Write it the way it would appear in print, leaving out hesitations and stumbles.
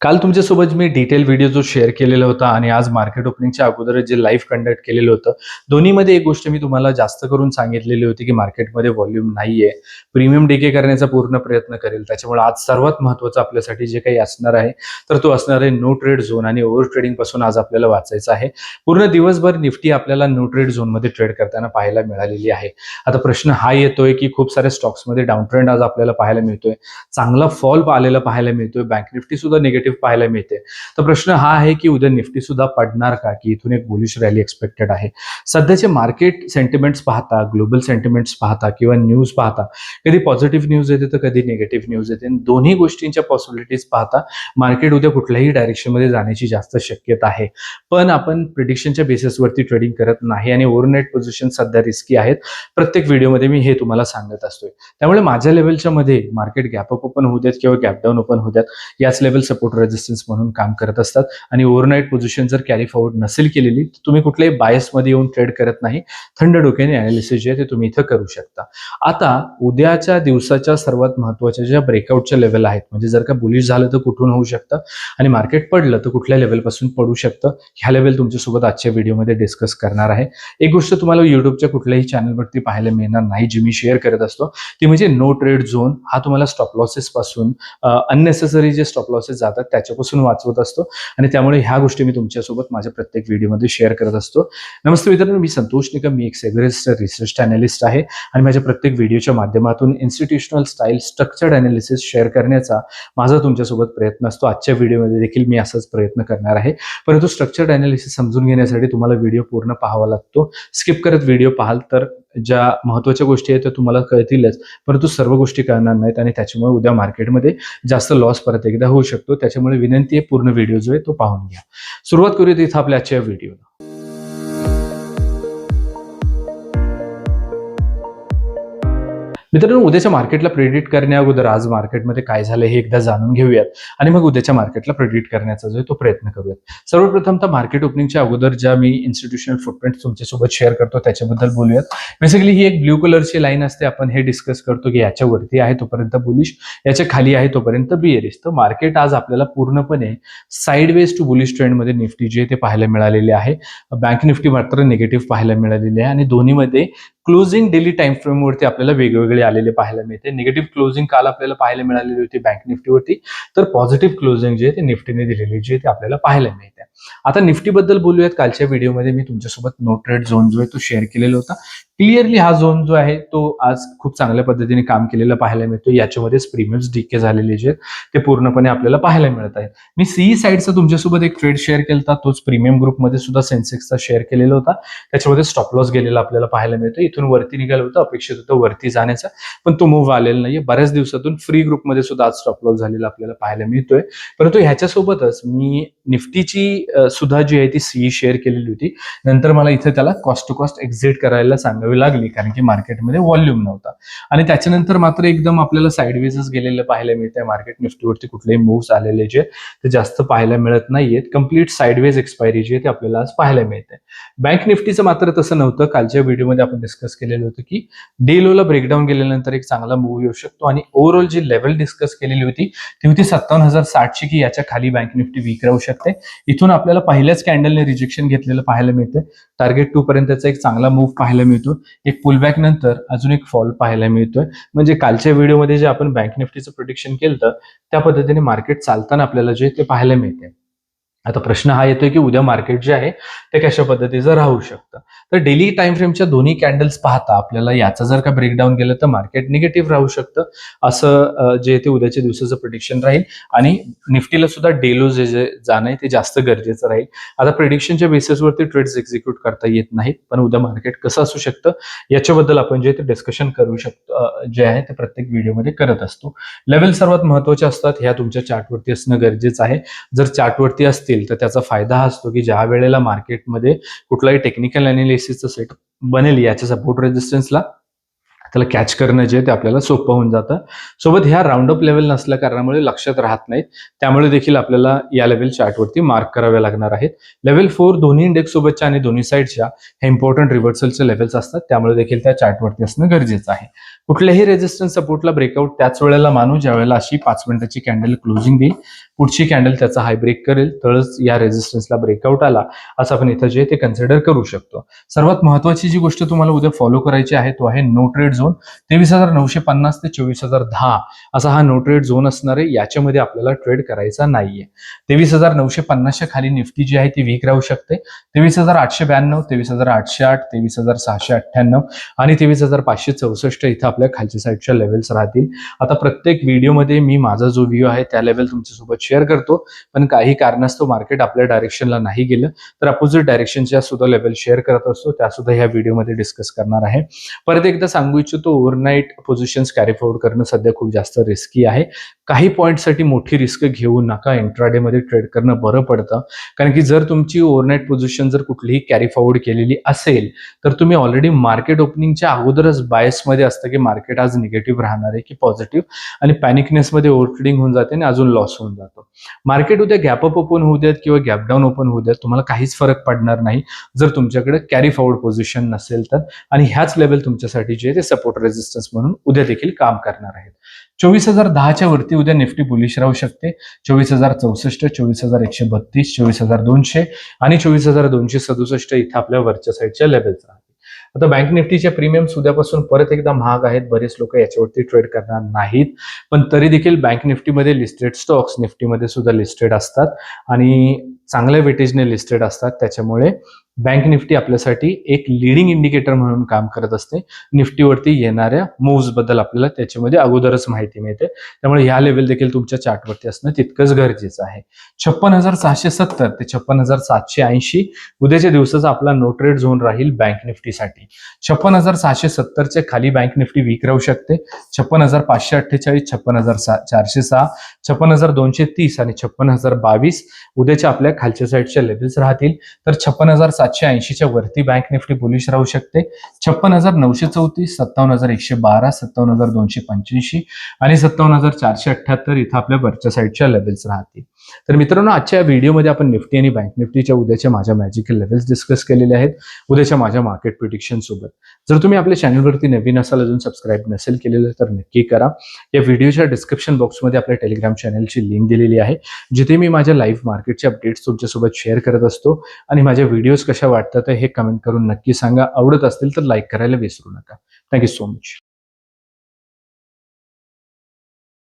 काल तुमच्यासोबत मी detail video जो शेअर केलेला होता आणि आज मार्केट ओपनिंगच्या अगोदर जे लाईव्ह कंडक्ट केलेलं होतं, दोन्हीमध्ये एक गोष्ट मी तुम्हाला जास्त करून सांगितलेली होती, की मार्केटमध्ये व्हॉल्यूम नाहीये. प्रीमियम डीके करण्याचा पूर्ण प्रयत्न करेल. त्याच्यामुळे आज सर्वात महत्त्वाचं आपल्यासाठी जे काही असणार आहे, तर तो असणार आहे नो ट्रेड झोन आणि ओव्हर ट्रेडिंगपासून आज आपल्याला वाचायचं आहे. पूर्ण दिवसभर निफ्टी आपल्याला नो ट्रेड झोनमध्ये ट्रेड करताना पाहायला मिळालेली आहे. आता प्रश्न हा येतोय, की खूप साऱ्या स्टॉक्समध्ये डाऊन ट्रेंड आज आपल्याला पाहायला मिळतोय. चांगला फॉल आलेला पाहायला मिळतोय. बँक निफ्टी सुद्धा निगेटिव्ह पाहायला मिळते. तर प्रश्न हा आहे की उद्या निफ्टी सुद्धा पडणार का, की इथून एक बुलिश रॅली एक्सपेक्टेड आहे. सध्याचे मार्केट सेंटिमेंट्स पाहता, ग्लोबल सेंटिमेंट्स पाहता किंवा न्यूज पाहता, कधी पॉझिटिव्ह न्यूज येते तर कधी निगेटिव्ह न्यूज येते. दोन्ही गोष्टींच्या पॉसिबिलिटीज पाहता मार्केट उद्या कुठल्याही डायरेक्शनमध्ये जाण्याची जास्त शक्यता आहे. पण आपण प्रिडिक्शनच्या बेसिसवरती ट्रेडिंग करत नाही आणि ओव्हरनाईट पोझिशन सध्या रिस्की आहेत. प्रत्येक व्हिडिओमध्ये मी हे तुम्हाला सांगत असतोय. त्यामुळे माझ्या लेवलच्या मध्ये मार्केट गॅप अप ओपन होऊ देत किंवा गॅप डाऊन ओपन होऊ द्यात, याच लेवल सपोर्ट रेजिस्टन्स म्हणून काम करत असतात. आणि ओव्हरनाईट पोझिशन जर कॅरी फॉरवर्ड नसेल केलेली तर तुम्ही कुठल्याही बायसमध्ये येऊन ट्रेड करत नाही. थंड डोक्याने अनालिसिस जे आहे ते तुम्ही इथं करू शकता. आता उद्याच्या दिवसाच्या सर्वात महत्त्वाच्या ज्या ब्रेकआउटच्या लेवल आहेत, म्हणजे जर का बुलिश झालं तर कुठून होऊ शकतं आणि मार्केट पडलं तर कुठल्या लेवलपासून पडू शकतं, ह्या लेवल तुमच्यासोबत आजच्या व्हिडिओमध्ये डिस्कस करणार आहे. एक गोष्ट तुम्हाला युट्यूबच्या कुठल्याही चॅनलवरती पाहायला मिळणार नाही, जी मी शेअर करत असतो, ती म्हणजे नो ट्रेड झोन. हा तुम्हाला स्टॉप लॉसेस पासून अननेसेसरी जे स्टॉप लॉसेस जातात त्याच्यापासून वाचवत असतो आणि त्यामुळे ह्या गोष्टी मी तुमच्यासोबत माझ्या प्रत्येक व्हिडिओमध्ये शेअर करत असतो. नमस्ते मित्रांनो, मी संतोष निकम, मी एक सेव्हरेस्ट रिसर्च अनालिस्ट आहे आणि माझ्या प्रत्येक व्हिडिओच्या माध्यमातून institutional style structured analysis share करण्याचा माझा तुमच्यासोबत प्रयत्न असतो. आजच्या व्हिडिओमध्ये देखील मी असाच प्रयत्न करणार आहे. परंतु स्ट्रक्चर्ड अनालिसिस समजून घेण्यासाठी तुम्हाला व्हिडिओ पूर्ण पाहावा लागतो. स्किप करत व्हिडिओ पाहाल तर ज्या महत्त्वाच्या गोष्टी आहेत त्या तुम्हाला कळतीलच, परंतु सर्व गोष्टी कळणार नाहीत आणि त्याच्यामुळे उद्या मार्केटमध्ये जास्त लॉस परत एकदा होऊ शकतो. त्याच्यामुळे विनंती आहे, पूर्ण व्हिडिओ जो आहे तो पाहून घ्या. सुरुवात करूयात इथं आपल्या आजच्या व्हिडिओला. मित्रांनो, उद्याच्या मार्केटला प्रेडिक्ट करण्या अगोदर आज मार्केटमध्ये काय झालं हे एकदा जाणून घेऊयात आणि मग उद्याच्या मार्केटला प्रेडिक्ट करण्याचा जो तो प्रयत्न करूयात. सर्वप्रथम तर मार्केट ओपनिंगच्या अगोदर ज्या मी इन्स्टिट्यूशनल फुटप्रिंट तुमच्यासोबत शेअर करतो त्याच्याबद्दल बोलूयात. बेसिकली ही एक ब्ल्यू कलरची लाईन असते. आपण हे डिस्कस करतो की याच्या वरती आहे तोपर्यंत बुलिश, याच्या खाली आहे तोपर्यंत बिअरिश. तर मार्केट आज आपल्याला पूर्णपणे साइडवेज टू बुलिश ट्रेंडमध्ये निफ्टी जे ते पाहायला मिळालेले आहे. बँक निफ्टी मात्र निगेटिव्ह पाहायला मिळालेली आहे आणि दोन्हीमध्ये क्लोजिंग डेली टाइम फ्रेमवरती आपल्याला वेगवेगळे आलेले पाहायला मिळते. निगेटिव्ह क्लोजिंग काल आपल्याला पाहायला मिळालेली होती बँक निफ्टीवरती, तर पॉझिटिव्ह क्लोजिंग जे ते निफ्टीने दिलेली जे ते आपल्याला पाहायला मिळते. आता निफ्टीबद्दल बोलूयात. कालच्या व्हिडिओमध्ये मी तुमच्यासोबत नो ट्रेड झोन जो आहे तो शेअर केलेला होता. क्लिअरली हा झोन जो आहे तो आज खूप चांगल्या पद्धतीने काम केलेलं पाहायला मिळतो. याच्यामध्येच प्रीमियम्स डीके झालेले जे ते पूर्णपणे आपल्याला पाहायला मिळत आहेत. मी सीई साईडचा तुमच्यासोबत एक ट्रेड शेअर केला होता, तोच प्रीमियम ग्रुपमध्ये सुद्धा सेन्सेक्सचा शेअर केलेला होता. त्याच्यामध्ये स्टॉप लॉस गेलेला आपल्याला पाहायला मिळतो. इथून वरती निघालं होतं, अपेक्षित होतं वरती जाण्याचा, पण तो मूव्ह आलेला नाहीये. बऱ्याच दिवसातून फ्री ग्रुपमध्ये सुद्धा आज स्टॉप लॉस झालेला आपल्याला पाहायला मिळतोय. परंतु ह्याच्यासोबतच मी निफ्टीची सुद्धा जी आहे ती सीई शेअर केलेली होती. नंतर मला इथे त्याला कॉस्ट टू कॉस्ट एक्झिट करायला सांगावी लागली, कारण की मार्केटमध्ये व्हॉल्यूम नव्हता आणि त्याच्यानंतर मात्र एकदम आपल्याला साईडवेजच गेलेलं पाहायला मिळतंय. मार्केट निफ्टीवरती कुठलेही मूव्स आलेले जे ते जास्त पाहायला मिळत नाहीयेत. कंप्लीट साईडवेज एक्सपायरी जी आहे ते आपल्याला आज पाहायला मिळते. बँक निफ्टीचं मात्र तसं नव्हतं. कालच्या व्हिडिओमध्ये आपण डिस्कस केलेलं होतं की डे लोला ब्रेकडाऊन गेल्यानंतर एक चांगला मूव्ह येऊ शकतो आणि ओव्हरऑल जी लेवल डिस्कस केलेली होती ती होती 57,060 की याच्या खाली बँक निफ्टी वीक राहू शकते. इथून आपल्याला पहिल्याच कॅन्डलने रिजेक्शन घेतलेलं पाहायला मिळते. टार्गेट 2 पर्यंतचा एक चांगला मूव्ह पाहायला मिळतो. एक पुलबॅक नंतर अजून एक फॉल पाहायला मिळतोय. म्हणजे कालच्या व्हिडिओमध्ये जे आपण बँक निफ्टीचं प्रिडिक्शन केलं त्या पद्धतीने मार्केट चालताना आपल्याला जे ते पाहायला मिळते. आता प्रश्न हा येतोय की उद्या मार्केट जे आहे ते कशा पद्धतीचं राहू शकतं. तर डेली टाइम फ्रेमच्या दोन्ही कॅन्डल्स पाहता आपल्याला याचा जर का ब्रेकडाऊन गेलं तर मार्केट निगेटिव्ह राहू शकतं, असं जे ते उद्याच्या दिवसाचं प्रिडिक्शन राहील आणि निफ्टीला सुद्धा डेलो जे जाणं आहे ते जास्त गरजेचं राहील. आता प्रिडिक्शनच्या बेसिसवरती ट्रेड्स एक्झिक्यूट करता येत नाहीत, पण उद्या मार्केट कसं असू शकतं याच्याबद्दल आपण जे ते डिस्कशन करू शकतो, जे आहे ते प्रत्येक व्हिडिओमध्ये करत असतो. लेवल सर्वात महत्त्वाचे असतात, ह्या तुमच्या चार्टवरती असणं गरजेचं आहे. जर चार्टवरती असतील तर त्याचा फायदा हा असतो की ज्या वेळेला मार्केटमध्ये कुठलाही टेक्निकल अनालिसिसचं सेट बनेल याच्या सपोर्ट रेजिस्टन्सला त्याला कॅच करणं जे ते आपल्याला सोपं होऊन जातं. सोबत ह्या राऊंड अप लेवल नसल्या कारणामुळे लक्षात राहत नाहीत, त्यामुळे देखील आपल्याला या लेवल चार्टवरती मार्क कराव्या लागणार आहेत. लेवल 4 दोन्ही इंडेक्स सोबतच्या आणि दोन्ही साईडच्या हे इम्पॉर्टंट रिव्हर्सलचे लेवल्स असतात, त्यामुळे देखील त्या चार्टवरती असणं गरजेचं आहे. कुठल्याही रेजिस्टन्स सपोर्टला ब्रेकआउट त्याच वेळेला मानू ज्या वेळेला अशी 5 मिनिटाची कॅन्डल क्लोजिंग देईल. पुढची कॅन्डल त्याचा हाय ब्रेक करेल तरच या रेझिस्टन्सला ब्रेकआउट आला असं आपण इथं जे ते कन्सिडर करू शकतो. सर्वात महत्वाची जी गोष्ट तुम्हाला उद्या फॉलो करायची आहे तो आहे नो ट्रेड झोन. 23,950 ते 24,010 असा हा नो ट्रेड झोन असणार आहे. याच्यामध्ये आपल्याला ट्रेड करायचा नाहीये. 23,950च्या खाली निफ्टी जी आहे ती वीक राहू शकते. 23,892, 23,808, 23,698 आणि 23,564 इथं आपल्या खालच्या साईडच्या लेवल्स राहतील. आता प्रत्येक व्हिडिओमध्ये मी माझा जो व्ह्यू आहे त्या लेवल तुमच्यासोबत शेअर करतो, पण काही कारणास्तव मार्केट आपल्या डायरेक्शनला नाही गेलं तर अपोजिट डायरेक्शनच्या सुद्धा लेवल शेअर करत असतो, त्या सुद्धा ह्या व्हिडिओमध्ये डिस्कस करणार आहे. परत एकदा सांगू इच्छितो, ओव्हरनाईट पोझिशन्स कॅरी फॉरवर्ड करणं सध्या खूप जास्त रिस्की आहे. काही पॉईंटसाठी मोठी रिस्क घेऊ नका. इंट्राडे मध्ये ट्रेड करणं बरं पडतं, कारण की जर तुमची ओव्हरनाईट पोझिशन जर कुठलीही कॅरी फॉरवर्ड केलेली असेल तर तुम्ही ऑलरेडी मार्केट ओपनिंगच्या अगोदरच बायसमध्ये असतं की मार्केट आज निगेटिव्ह राहणार आहे की पॉझिटिव्ह, आणि पॅनिकनेसमध्ये ओव्हर ट्रेडिंग होऊन जाते आणि अजून लॉस होऊन जातो. मार्केट उद्या गॅप अप ओपन होऊ द्यात किंवा गॅप डाऊन ओपन होऊ द्यात, तुम्हाला काहीच फरक पडणार नाही जर तुमच्याकडे कॅरी फॉरवर्ड पोझिशन नसेल तर. आणि ह्याच लेवल तुमच्यासाठी जे ते सपोर्ट रेजिस्टन्स म्हणून उद्या देखील काम करणार आहेत. 24,010च्या वरती उद्या निफ्टी बुलिश राहू शकते. 24,064, 24,132, 24,200 आणि 24,267 इथं आपल्या वरच्या साईडच्या लेवल्स राहतील. आता बँक निफ्टीच्या प्रीमियम्स उद्यापासून परत एकदा महाग आहेत. बरेच लोक याच्यावरती ट्रेड करणार नाहीत, पण तरी देखील बँक निफ्टीमध्ये लिस्टेड स्टॉक्स निफ्टीमध्ये सुद्धा लिस्टेड असतात आणि चांगल्या वेटेजने लिस्टेड असतात. त्याच्यामुळे बँक निफ्टी आपल्यासाठी एक लीडिंग इंडिकेटर म्हणून काम करत असते. निफ्टीवरती येणाऱ्या मूव्स बद्दल आपल्याला त्याच्यामध्ये अगोदरच माहिती मिळते, त्यामुळे ह्या लेवल देखील तुमच्या चार्टवरती असणं तितकंच गरजेचं आहे. 56,770 ते 56,780 उद्याच्या दिवसाचा आपला नो ट्रेड झोन राहील बँक निफ्टीसाठी. 56,770च्या खाली बँक निफ्टी वीक राहू शकते. 56,548, 56,406, 56,230 आणि 56,022 उद्याच्या आपल्या खालच्या साईडच्या लेवल्स राहतील. तर 56,780च्या वरती बँक निफ्टी बुलिश राहू शकते. 56,934, 57,112, 57,285 आणि 57,478 इथं आपल्या वरच्या साईडच्या लेवल्स राहतील. तर मित्रांनो, आजच्या व्हिडिओमध्ये आपण निफ्टी आणि बँक निफ्टीच्या उद्याच्या माझ्या मॅजिकल लेवल्स डिस्कस केलेले आहेत उद्याच्या माझ्या मार्केट प्रिडिक्शन सोबत. जर तुम्ही आपल्या चॅनलवरती नवीन असाल, अजून सबस्क्राईब नसेल केलेलं तर नक्की करा. या व्हिडिओच्या डिस्क्रिप्शन बॉक्समध्ये आपल्या टेलिग्राम चॅनलची लिंक दिलेली आहे, जिथे मी माझ्या लाईव्ह मार्केटचे अपडेट्स तुमच्यासोबत शेअर करत असतो. आणि माझे व्हिडिओज कशा वाटतात हे कमेंट करून नक्की सांगा. आवडत असतील तर लाईक करायला विसरू नका. Thank you so much.